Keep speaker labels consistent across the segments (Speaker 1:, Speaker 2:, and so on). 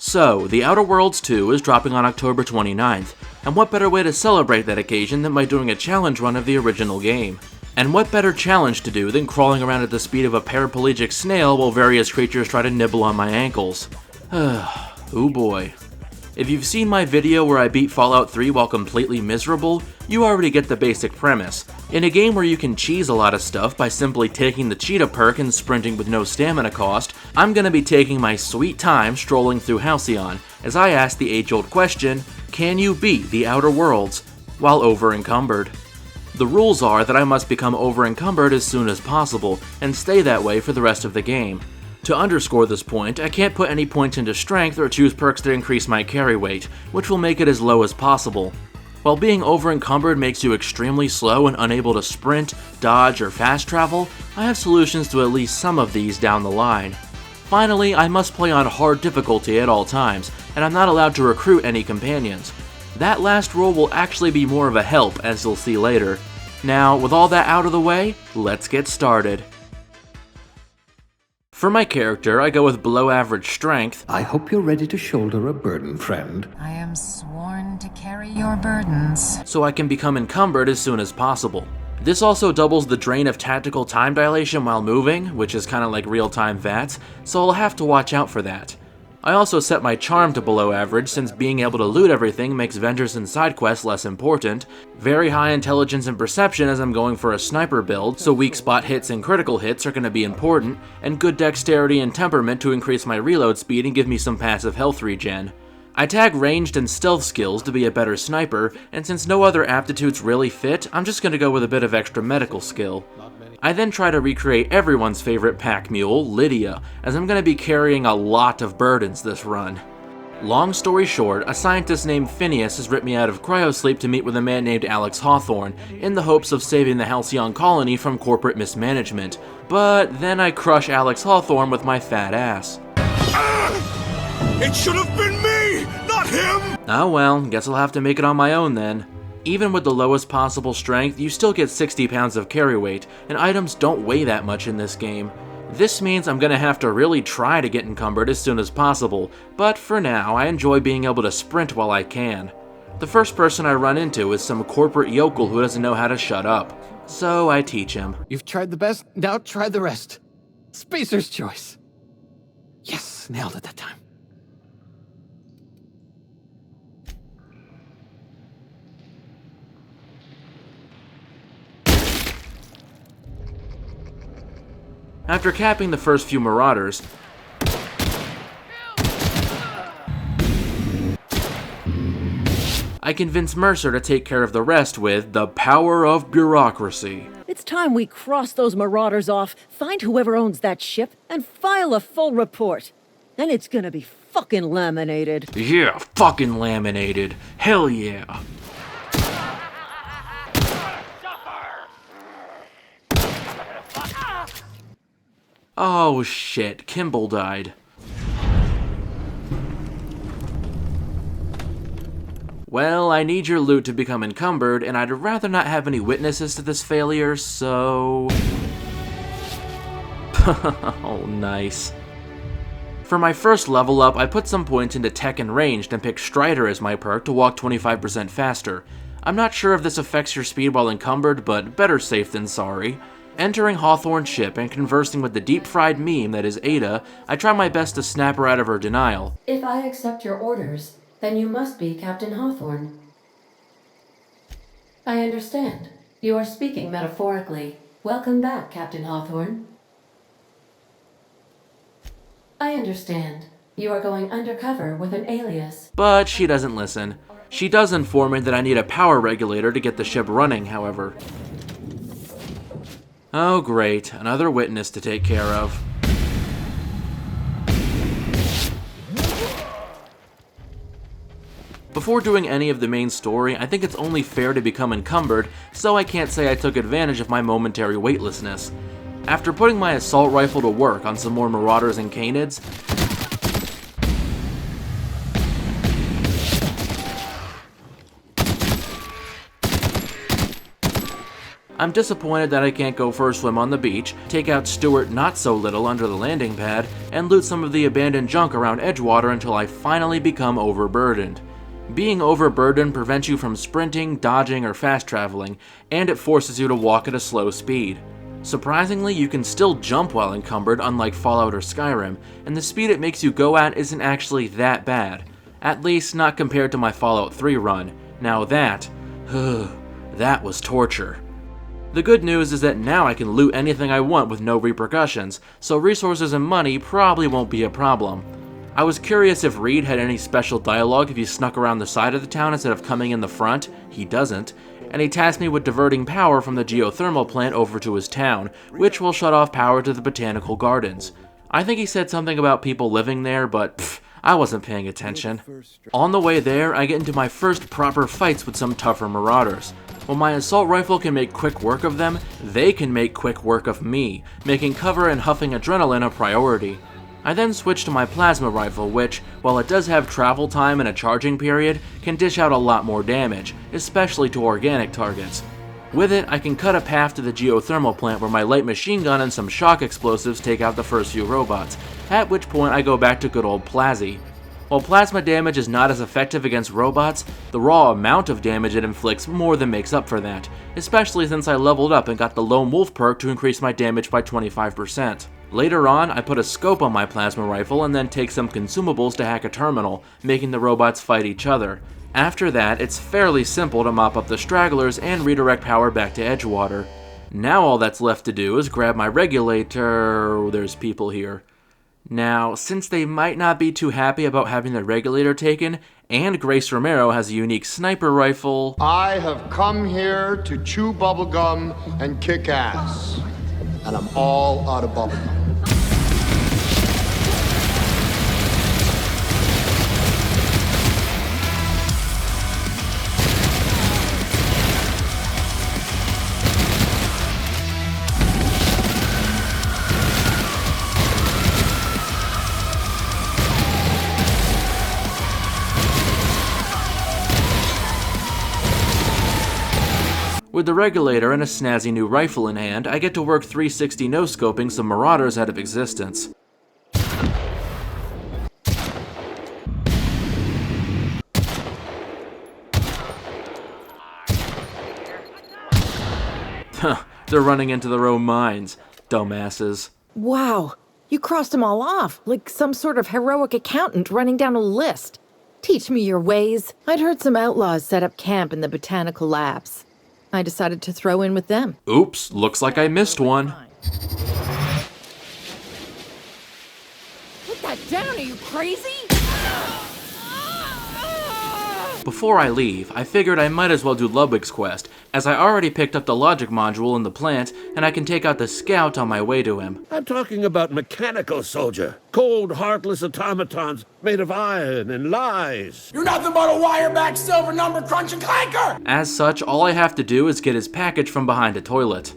Speaker 1: So, The Outer Worlds 2 is dropping on October 29th, and what better way to celebrate that occasion than by doing a challenge run of the original game? And what better challenge to do than crawling around at the speed of a paraplegic snail while various creatures try to nibble on my ankles? Ooh boy. If you've seen my video where I beat Fallout 3 while completely miserable, you already get the basic premise. In a game where you can cheese a lot of stuff by simply taking the cheetah perk and sprinting with no stamina cost, I'm gonna be taking my sweet time strolling through Halcyon as I ask the age-old question, can you beat the Outer Worlds while over-encumbered? The rules are that I must become over-encumbered as soon as possible and stay that way for the rest of the game. To underscore this point, I can't put any points into strength or choose perks that increase my carry weight, which will make it as low as possible. While being over-encumbered makes you extremely slow and unable to sprint, dodge, or fast travel, I have solutions to at least some of these down the line. Finally, I must play on hard difficulty at all times, and I'm not allowed to recruit any companions. That last rule will actually be more of a help, as you'll see later. Now, with all that out of the way, let's get started. For my character, I go with below average strength.
Speaker 2: I hope you're ready to shoulder a burden, friend.
Speaker 3: I am sworn to carry your burdens.
Speaker 1: So I can become encumbered as soon as possible. This also doubles the drain of tactical time dilation while moving, which is kinda like real-time VATS, so I'll have to watch out for that. I also set my charm to below average since being able to loot everything makes vengeance and side quests less important, very high intelligence and perception as I'm going for a sniper build, so weak spot hits and critical hits are going to be important, and good dexterity and temperament to increase my reload speed and give me some passive health regen. I tag ranged and stealth skills to be a better sniper, and since no other aptitudes really fit, I'm just going to go with a bit of extra medical skill. I then try to recreate everyone's favorite pack mule, Lydia, as I'm going to be carrying a lot of burdens this run. Long story short, a scientist named Phineas has ripped me out of cryosleep to meet with a man named Alex Hawthorne, in the hopes of saving the Halcyon colony from corporate mismanagement, but then I crush Alex Hawthorne with my fat ass.
Speaker 4: It should have been me, not him!
Speaker 1: Oh well, guess I'll have to make it on my own then. Even with the lowest possible strength, you still get 60 pounds of carry weight, and items don't weigh that much in this game. This means I'm gonna have to really try to get encumbered as soon as possible, but for now, I enjoy being able to sprint while I can. The first person I run into is some corporate yokel who doesn't know how to shut up, so I teach him.
Speaker 5: You've tried the best, now try the rest. Spacer's choice. Yes, nailed it that time.
Speaker 1: After capping the first few marauders, I convince Mercer to take care of the rest with the power of bureaucracy.
Speaker 6: It's time we cross those marauders off, find whoever owns that ship, and file a full report. Then it's gonna be fucking laminated.
Speaker 1: Yeah, fucking laminated. Hell yeah. Oh shit, Kimball died. Well, I need your loot to become encumbered, and I'd rather not have any witnesses to this failure, so... Oh, nice. For my first level up, I put some points into tech and ranged and picked Strider as my perk to walk 25% faster. I'm not sure if this affects your speed while encumbered, but better safe than sorry. Entering Hawthorne's ship and conversing with the deep-fried meme that is Ada, I try my best to snap her out of her denial.
Speaker 7: If I accept your orders, then you must be Captain Hawthorne. I understand. You are speaking metaphorically. Welcome back, Captain Hawthorne. I understand. You are going undercover with an alias.
Speaker 1: But she doesn't listen. She does inform me that I need a power regulator to get the ship running, however. Oh great, another witness to take care of. Before doing any of the main story, I think it's only fair to become encumbered, so I can't say I took advantage of my momentary weightlessness. After putting my assault rifle to work on some more marauders and canids, I'm disappointed that I can't go for a swim on the beach, take out Stuart not so little under the landing pad, and loot some of the abandoned junk around Edgewater until I finally become overburdened. Being overburdened prevents you from sprinting, dodging, or fast traveling, and it forces you to walk at a slow speed. Surprisingly, you can still jump while encumbered, unlike Fallout or Skyrim, and the speed it makes you go at isn't actually that bad. At least, not compared to my Fallout 3 run. Now that was torture. The good news is that now I can loot anything I want with no repercussions, so resources and money probably won't be a problem. I was curious if Reed had any special dialogue if he snuck around the side of the town instead of coming in the front. He doesn't. And he tasked me with diverting power from the geothermal plant over to his town, which will shut off power to the botanical gardens. I think he said something about people living there, but I wasn't paying attention. On the way there, I get into my first proper fights with some tougher marauders. While my assault rifle can make quick work of them, they can make quick work of me, making cover and huffing adrenaline a priority. I then switch to my plasma rifle, which, while it does have travel time and a charging period, can dish out a lot more damage, especially to organic targets. With it, I can cut a path to the geothermal plant where my light machine gun and some shock explosives take out the first few robots, at which point I go back to good old Plasy. While plasma damage is not as effective against robots, the raw amount of damage it inflicts more than makes up for that, especially since I leveled up and got the Lone Wolf perk to increase my damage by 25%. Later on, I put a scope on my plasma rifle and then take some consumables to hack a terminal, making the robots fight each other. After that, it's fairly simple to mop up the stragglers and redirect power back to Edgewater. Now all that's left to do is grab my regulator. There's people here. Now, since they might not be too happy about having the regulator taken, and Grace Romero has a unique sniper rifle,
Speaker 8: I have come here to chew bubblegum and kick ass. And I'm all out of bubblegum.
Speaker 1: With the regulator and a snazzy new rifle in hand, I get to work 360 no-scoping some marauders out of existence. They're running into their own mines. Dumbasses.
Speaker 9: Wow, you crossed them all off, like some sort of heroic accountant running down a list. Teach me your ways. I'd heard some outlaws set up camp in the botanical labs. I decided to throw in with them.
Speaker 1: Oops, looks like I missed one.
Speaker 9: Put that down, are you crazy?
Speaker 1: Before I leave, I figured I might as well do Ludwig's quest, as I already picked up the logic module in the plant, and I can take out the scout on my way to him.
Speaker 10: I'm talking about mechanical soldier. Cold, heartless automatons made of iron and lies.
Speaker 4: You're nothing but a wire-back silver number crunching clanker!
Speaker 1: As such, all I have to do is get his package from behind a toilet.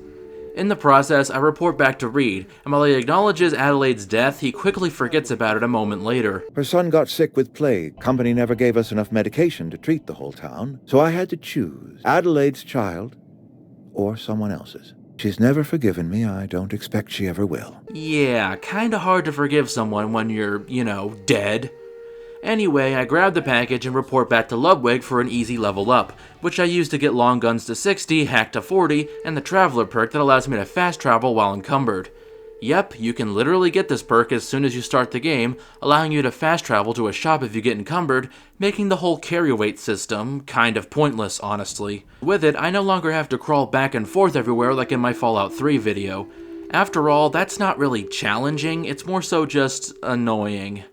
Speaker 1: In the process, I report back to Reed, and while he acknowledges Adelaide's death, he quickly forgets about it a moment later.
Speaker 11: Her son got sick with plague. Company never gave us enough medication to treat the whole town, so I had to choose Adelaide's child or someone else's. She's never forgiven me. I don't expect she ever will.
Speaker 1: Yeah, kinda hard to forgive someone when you're, dead. Anyway, I grab the package and report back to Ludwig for an easy level up, which I use to get long guns to 60, hack to 40, and the Traveler perk that allows me to fast travel while encumbered. Yep, you can literally get this perk as soon as you start the game, allowing you to fast travel to a shop if you get encumbered, making the whole carry weight system kind of pointless, honestly. With it, I no longer have to crawl back and forth everywhere like in my Fallout 3 video. After all, that's not really challenging, it's more so just annoying.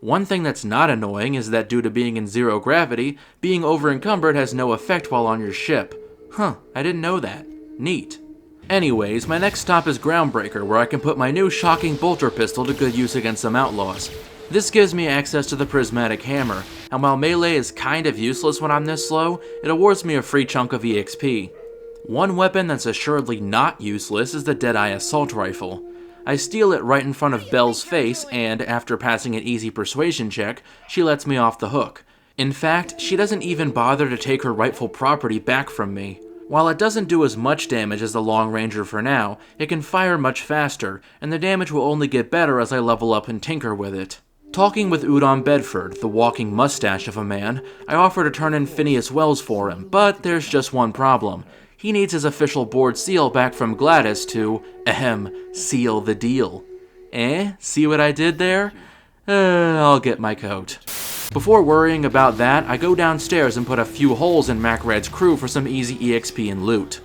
Speaker 1: One thing that's not annoying is that due to being in zero gravity, being over-encumbered has no effect while on your ship. Huh, I didn't know that. Neat. Anyways, my next stop is Groundbreaker, where I can put my new shocking bolter pistol to good use against some outlaws. This gives me access to the prismatic hammer, and while melee is kind of useless when I'm this slow, it awards me a free chunk of EXP. One weapon that's assuredly not useless is the Deadeye assault rifle. I steal it right in front of Belle's face, and after passing an easy persuasion check, she lets me off the hook. In fact, she doesn't even bother to take her rightful property back from me. While it doesn't do as much damage as the Long Ranger for now, it can fire much faster, and the damage will only get better as I level up and tinker with it. Talking with Udom Bedford, the walking mustache of a man, I offer to turn in Phineas Wells for him, but there's just one problem. He needs his official board seal back from Gladys to, seal the deal. See what I did there? I'll get my coat. Before worrying about that, I go downstairs and put a few holes in MacRed's crew for some easy EXP and loot.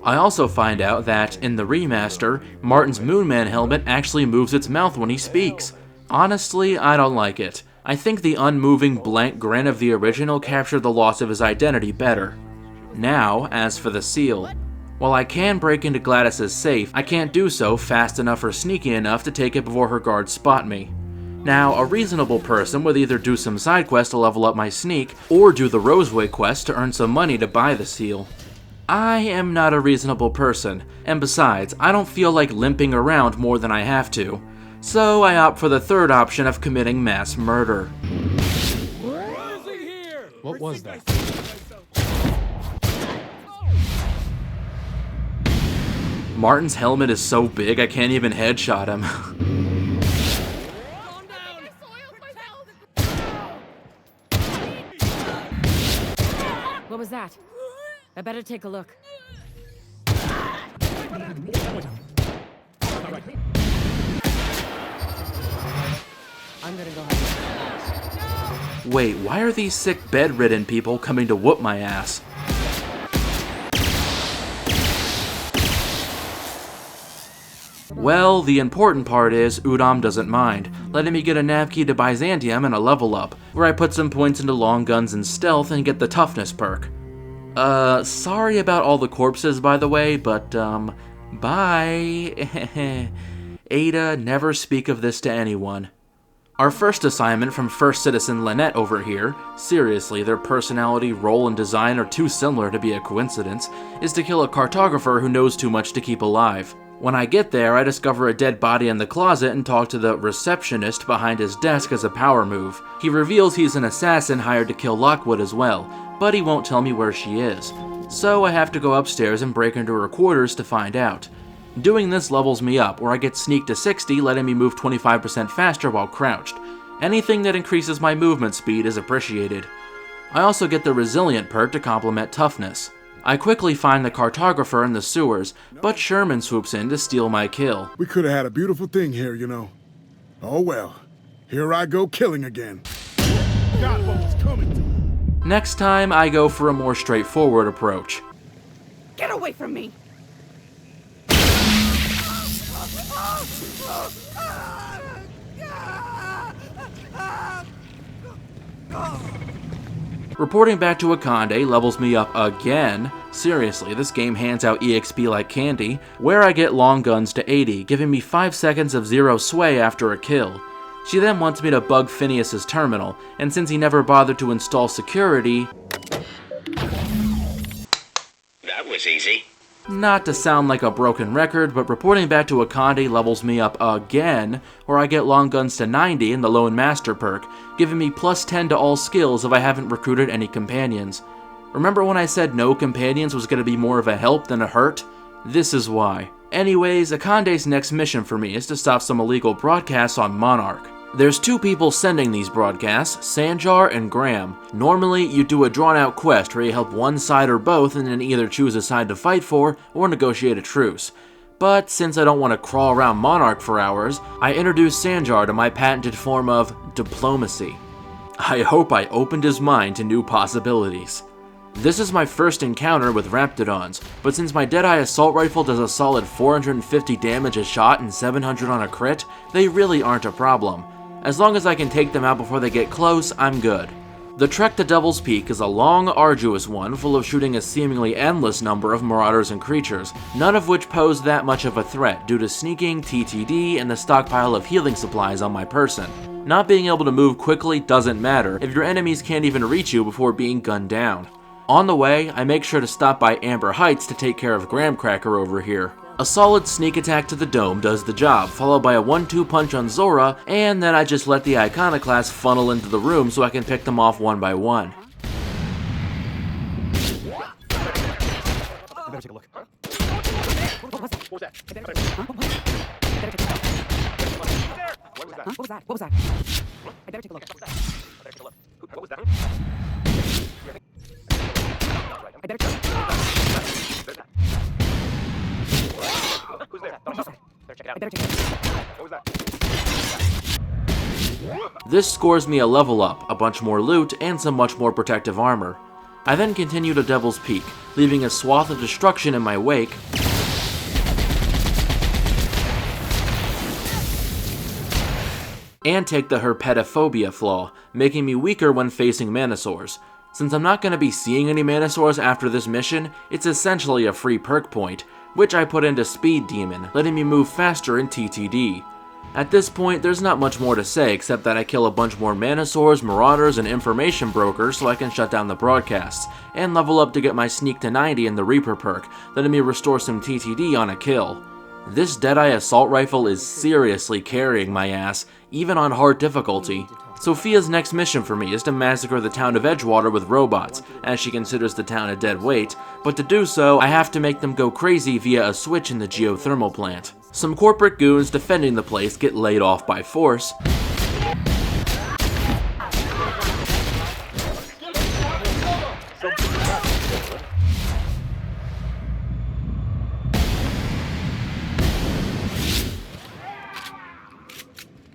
Speaker 1: I also find out that, in the remaster, Martin's Moonman helmet actually moves its mouth when he speaks. Honestly, I don't like it. I think the unmoving blank grin of the original captured the loss of his identity better. Now, as for the seal. While I can break into Gladys's safe, I can't do so fast enough or sneaky enough to take it before her guards spot me. Now, a reasonable person would either do some side quests to level up my sneak, or do the Roseway quest to earn some money to buy the seal. I am not a reasonable person, and besides, I don't feel like limping around more than I have to. So I opt for the third option of committing mass murder.
Speaker 5: What was that?
Speaker 1: Martin's helmet is so big I can't even headshot him.
Speaker 12: What was that? I better take a look. I'm gonna go home.
Speaker 1: Wait, why are these sick bedridden people coming to whoop my ass? Well, the important part is Udom doesn't mind, letting me get a nav key to Byzantium and a level up, where I put some points into long guns and stealth and get the toughness perk. Sorry about all the corpses, by the way, but, bye. Ada, never speak of this to anyone. Our first assignment from First Citizen Lynette over here, seriously, their personality, role, and design are too similar to be a coincidence, is to kill a cartographer who knows too much to keep alive. When I get there, I discover a dead body in the closet and talk to the receptionist behind his desk as a power move. He reveals he's an assassin hired to kill Lockwood as well, but he won't tell me where she is. So I have to go upstairs and break into her quarters to find out. Doing this levels me up, where I get sneak to 60, letting me move 25% faster while crouched. Anything that increases my movement speed is appreciated. I also get the Resilient perk to complement toughness. I quickly find the cartographer in the sewers, but Sherman swoops in to steal my kill.
Speaker 4: We could have had a beautiful thing here, you know. Oh well, here I go killing again. Got what was coming.
Speaker 1: Next time, I go for a more straightforward approach.
Speaker 12: Get away from me!
Speaker 1: Reporting back to Akande levels me up again. Seriously, this game hands out EXP like candy, where I get long guns to 80, giving me 5 seconds of zero sway after a kill. She then wants me to bug Phineas's terminal, and since he never bothered to install security...
Speaker 13: That was easy.
Speaker 1: Not to sound like a broken record, but reporting back to Akande levels me up again, where I get long guns to 90 in the Lone Master perk, giving me plus 10 to all skills if I haven't recruited any companions. Remember when I said no companions was going to be more of a help than a hurt? This is why. Anyways, Akande's next mission for me is to stop some illegal broadcasts on Monarch. There's two people sending these broadcasts, Sanjar and Graham. Normally, you do a drawn-out quest where you help one side or both and then either choose a side to fight for or negotiate a truce. But since I don't want to crawl around Monarch for hours, I introduced Sanjar to my patented form of diplomacy. I hope I opened his mind to new possibilities. This is my first encounter with Raptidons, but since my Deadeye assault rifle does a solid 450 damage a shot and 700 on a crit, they really aren't a problem. As long as I can take them out before they get close, I'm good. The trek to Devil's Peak is a long, arduous one full of shooting a seemingly endless number of marauders and creatures, none of which pose that much of a threat due to sneaking, TTD, and the stockpile of healing supplies on my person. Not being able to move quickly doesn't matter if your enemies can't even reach you before being gunned down. On the way, I make sure to stop by Amber Heights to take care of Groundbreaker over here. A solid sneak attack to the dome does the job, followed by a 1-2 punch on Zora, and then I just let the Iconoclasts funnel into the room so I can pick them off one by one.
Speaker 5: I better take a look. What was that? What was that? What was that? I better take a look. What was that? I better check. Who's there? Better check it out. I better check it out. What was that?
Speaker 1: This scores me a level up, a bunch more loot, and some much more protective armor. I then continue to Devil's Peak, leaving a swath of destruction in my wake, and take the herpetophobia flaw, making me weaker when facing Manosaurs. Since I'm not going to be seeing any Manosaurs after this mission, it's essentially a free perk point, which I put into Speed Demon, letting me move faster in TTD. At this point, there's not much more to say except that I kill a bunch more Manosaurs, Marauders, and Information Brokers so I can shut down the broadcasts, and level up to get my Sneak to 90 in the Reaper perk, letting me restore some TTD on a kill. This Deadeye Assault Rifle is seriously carrying my ass, even on hard difficulty. Sophia's next mission for me is to massacre the town of Edgewater with robots, as she considers the town a dead weight, but to do so, I have to make them go crazy via a switch in the geothermal plant. Some corporate goons defending the place get laid off by force,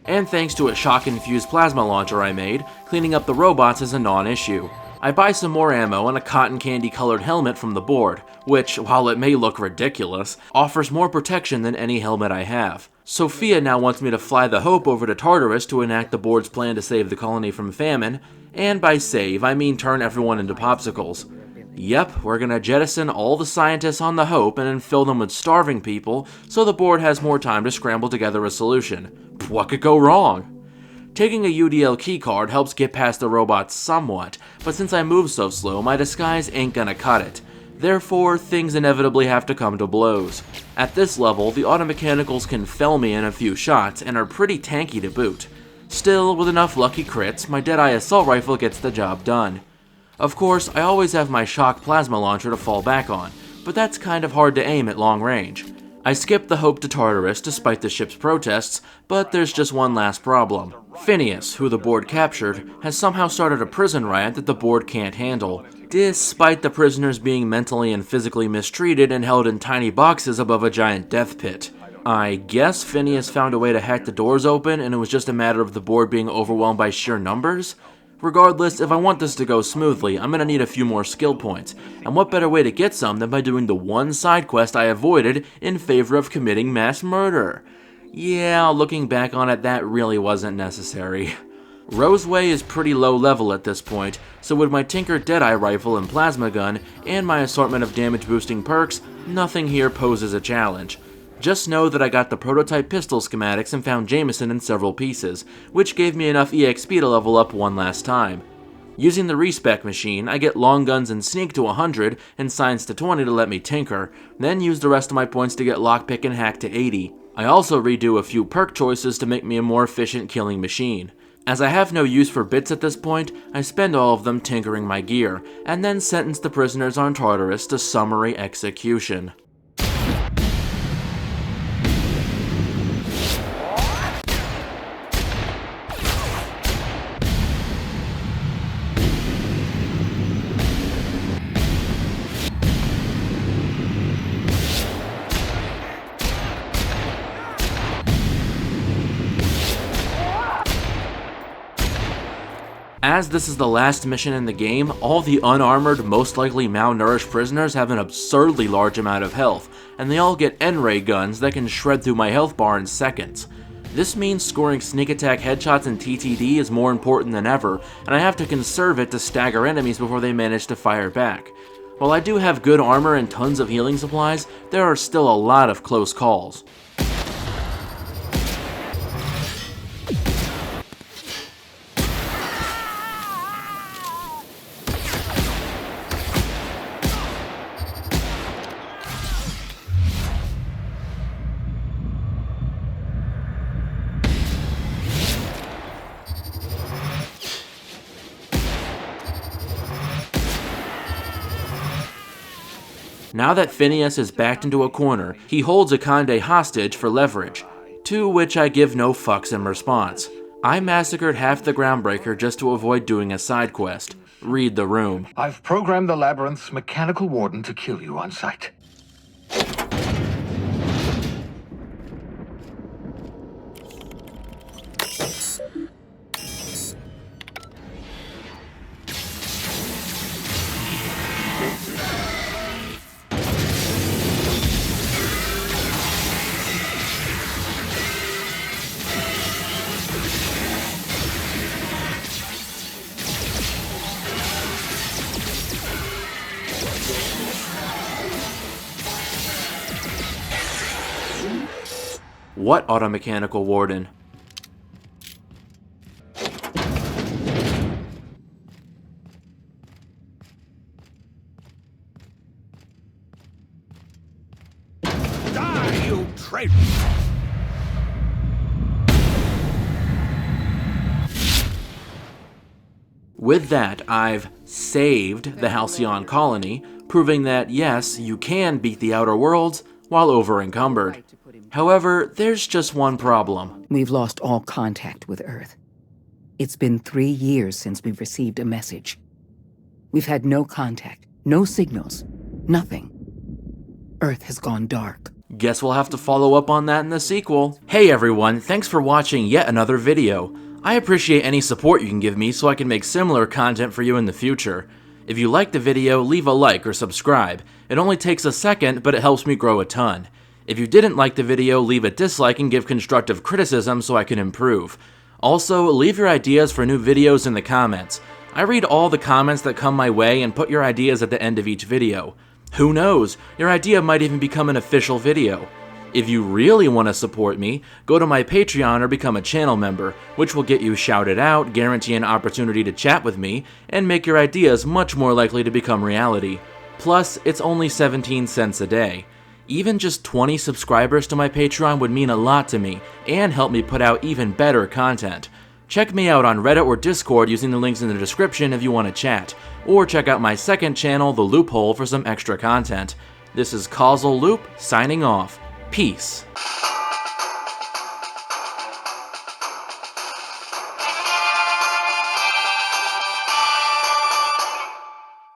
Speaker 1: and thanks to a shock-infused plasma launcher I made, cleaning up the robots is a non-issue. I buy some more ammo and a cotton candy-colored helmet from the board, which, while it may look ridiculous, offers more protection than any helmet I have. Sophia now wants me to fly the Hope over to Tartarus to enact the board's plan to save the colony from famine, and by save, I mean turn everyone into popsicles. Yep, we're gonna jettison all the scientists on the Hope and then fill them with starving people so the board has more time to scramble together a solution. What could go wrong? Taking a UDL keycard helps get past the robots somewhat, but since I move so slow, my disguise ain't gonna cut it. Therefore, things inevitably have to come to blows. At this level, the automechanicals can fell me in a few shots and are pretty tanky to boot. Still, with enough lucky crits, my Deadeye Assault Rifle gets the job done. Of course, I always have my shock plasma launcher to fall back on, but that's kind of hard to aim at long range. I skip the Hope to Tartarus despite the ship's protests, but there's just one last problem. Phineas, who the board captured, has somehow started a prison riot that the board can't handle, despite the prisoners being mentally and physically mistreated and held in tiny boxes above a giant death pit. I guess Phineas found a way to hack the doors open and it was just a matter of the board being overwhelmed by sheer numbers? Regardless, if I want this to go smoothly, I'm gonna need a few more skill points, and what better way to get some than by doing the one side quest I avoided in favor of committing mass murder? Yeah, looking back on it, that really wasn't necessary. Roseway is pretty low level at this point, so with my Tinker Deadeye rifle and plasma gun, and my assortment of damage boosting perks, nothing here poses a challenge. Just know that I got the prototype pistol schematics and found Jameson in several pieces, which gave me enough EXP to level up one last time. Using the respec machine, I get long guns and sneak to 100 and science to 20 to let me tinker, then use the rest of my points to get lockpick and hack to 80. I also redo a few perk choices to make me a more efficient killing machine. As I have no use for bits at this point, I spend all of them tinkering my gear, and then sentence the prisoners on Tartarus to summary execution. As this is the last mission in the game, all the unarmored, most likely malnourished prisoners have an absurdly large amount of health, and they all get N-ray guns that can shred through my health bar in seconds. This means scoring sneak attack headshots in TTD is more important than ever, and I have to conserve it to stagger enemies before they manage to fire back. While I do have good armor and tons of healing supplies, there are still a lot of close calls. Now that Phineas is backed into a corner, he holds Akande hostage for leverage, to which I give no fucks in response. I massacred half the Groundbreaker just to avoid doing a side quest. Read the room.
Speaker 2: I've programmed the Labyrinth's mechanical warden to kill you on sight.
Speaker 1: What automechanical warden?
Speaker 10: Die, you traitor!
Speaker 1: With that, I've saved the Halcyon colony, proving that yes, you can beat the Outer Worlds while over-encumbered. However, there's just one problem.
Speaker 14: We've lost all contact with Earth. It's been 3 years since we've received a message. We've had no contact, no signals, nothing. Earth has gone dark.
Speaker 1: Guess we'll have to follow up on that in the sequel. Hey everyone, thanks for watching yet another video. I appreciate any support you can give me so I can make similar content for you in the future. If you liked the video, leave a like or subscribe. It only takes a second, but it helps me grow a ton. If you didn't like the video, leave a dislike and give constructive criticism so I can improve. Also, leave your ideas for new videos in the comments. I read all the comments that come my way and put your ideas at the end of each video. Who knows, your idea might even become an official video. If you really want to support me, go to my Patreon or become a channel member, which will get you shouted out, guarantee an opportunity to chat with me, and make your ideas much more likely to become reality. Plus, it's only 17 cents a day. Even just 20 subscribers to my Patreon would mean a lot to me, and help me put out even better content. Check me out on Reddit or Discord using the links in the description if you want to chat, or check out my second channel, The Loophole, for some extra content. This is Causal Loop, signing off. Peace.